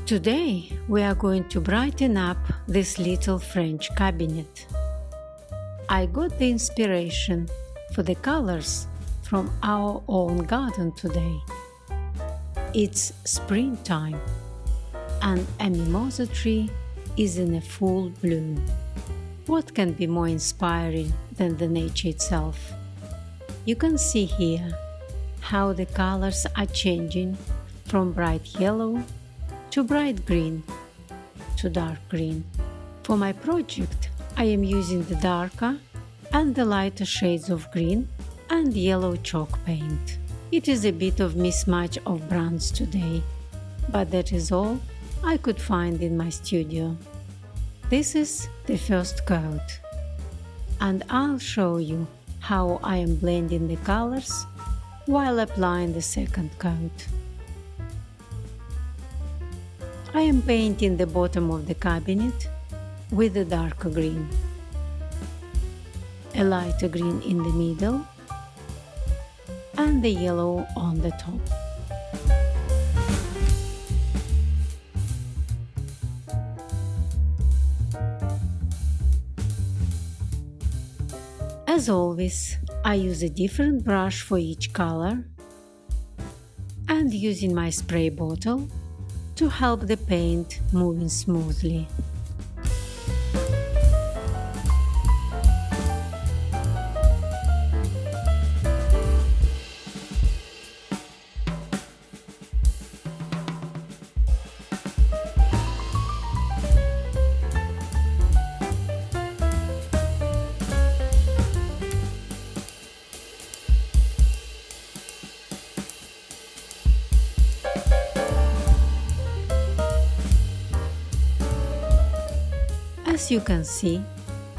Today we are going to brighten up this little French cabinet. I got the inspiration for the colors from our own garden today. It's springtime and a mimosa tree is in a full bloom. What can be more inspiring than the nature itself? You can see here how the colors are changing from bright yellow to bright green to dark green. For my project, I am using the darker and the lighter shades of green and yellow chalk paint. It is a bit of mismatch of brands today, but that is all I could find in my studio. This is the first coat, and I'll show you how I am blending the colors while applying the second coat. I am painting the bottom of the cabinet with a darker green, a lighter green in the middle, and the yellow on the top. As always, I use a different brush for each color and using my spray bottle to help the paint moving smoothly. As you can see,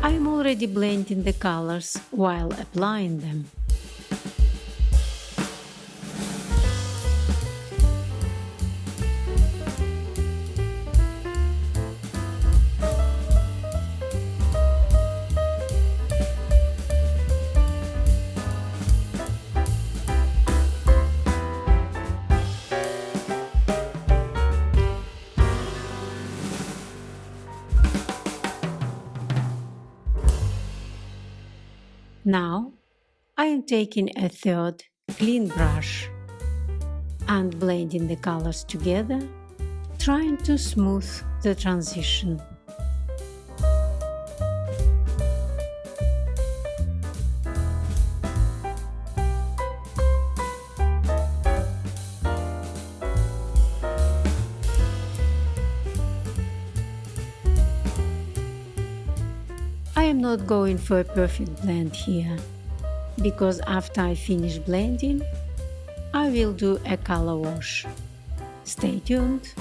I am already blending the colors while applying them. Now, I am taking a third clean brush and blending the colors together, trying to smooth the transition. I am not going for a perfect blend here, because after I finish blending, I will do a color wash. Stay tuned!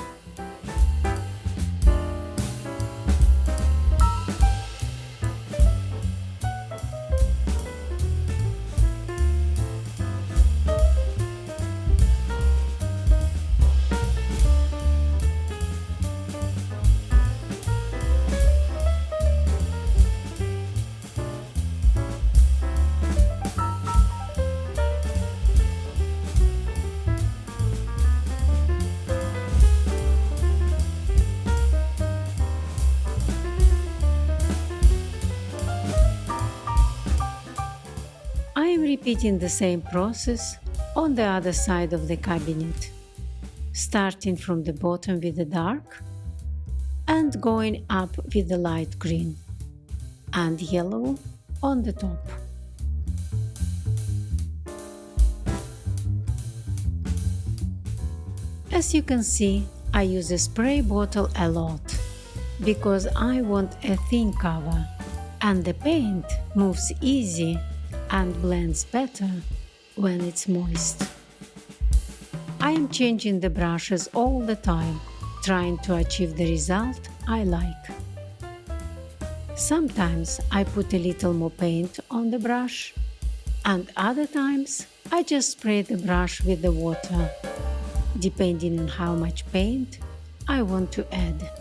I am repeating the same process on the other side of the cabinet, starting from the bottom with the dark and going up with the light green and yellow on the top. As you can see, I use a spray bottle a lot because I want a thin cover and the paint moves easy and blends better when it's moist. I am changing the brushes all the time, trying to achieve the result I like. Sometimes I put a little more paint on the brush, and other times I just spray the brush with the water, depending on how much paint I want to add.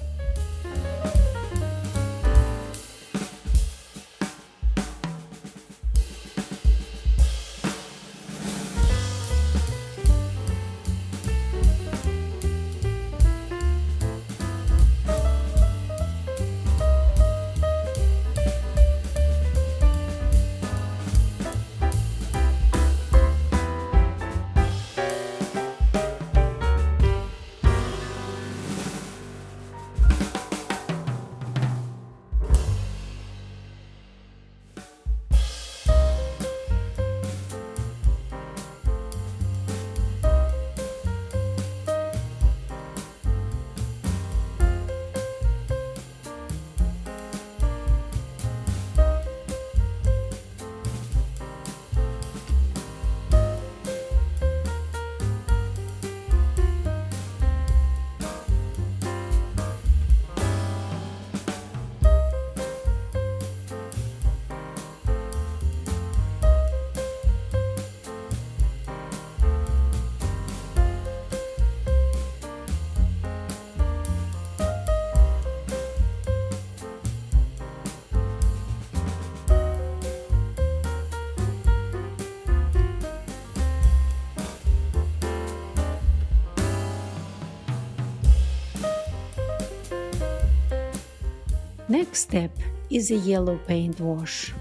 Next step is a yellow paint wash.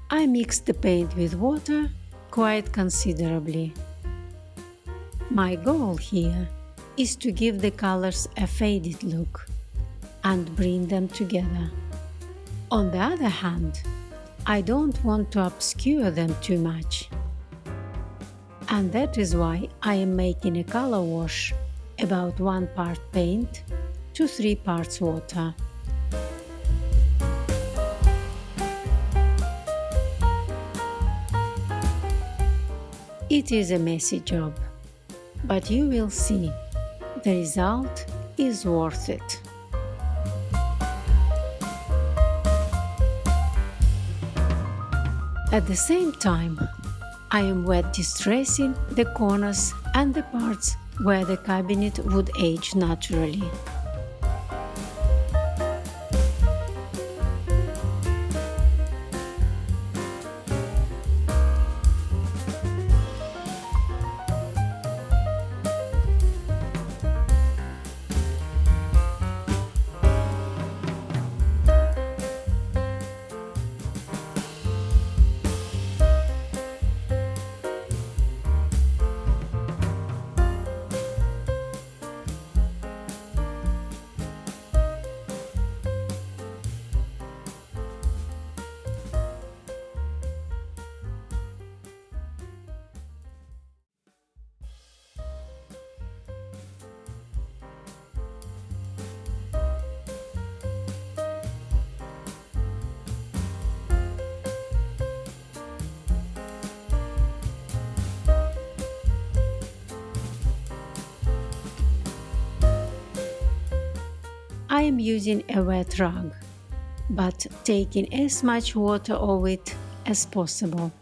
I mix the paint with water quite considerably. My goal here is to give the colors a faded look and bring them together. On the other hand, I don't want to obscure them too much. And that is why I am making a color wash about 1 part paint to 3 parts water. It is a messy job, but you will see, the result is worth it. At the same time, I am wet distressing the corners and the parts where the cabinet would age naturally. I am using a wet rag, but taking as much water of it as possible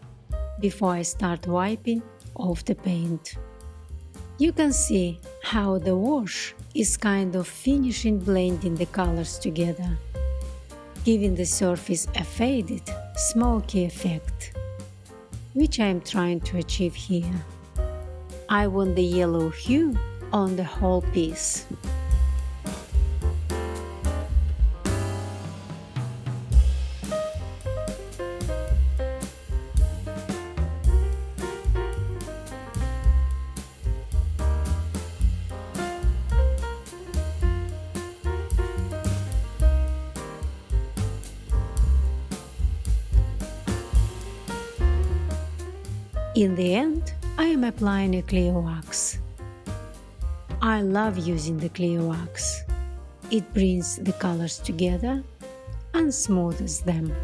before I start wiping off the paint. You can see how the wash is kind of finishing blending the colors together, giving the surface a faded, smoky effect, which I am trying to achieve here. I want the yellow hue on the whole piece. In the end, I am applying a clear wax. I love using the clear wax. It brings the colors together and smooths them.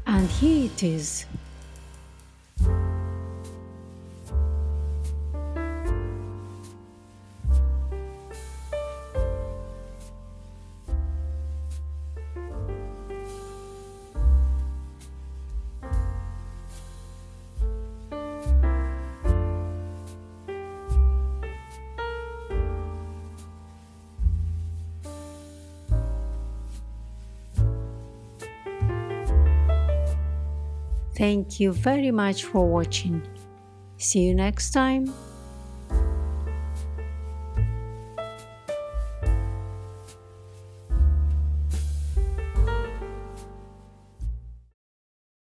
And here it is. Thank you very much for watching. See you next time.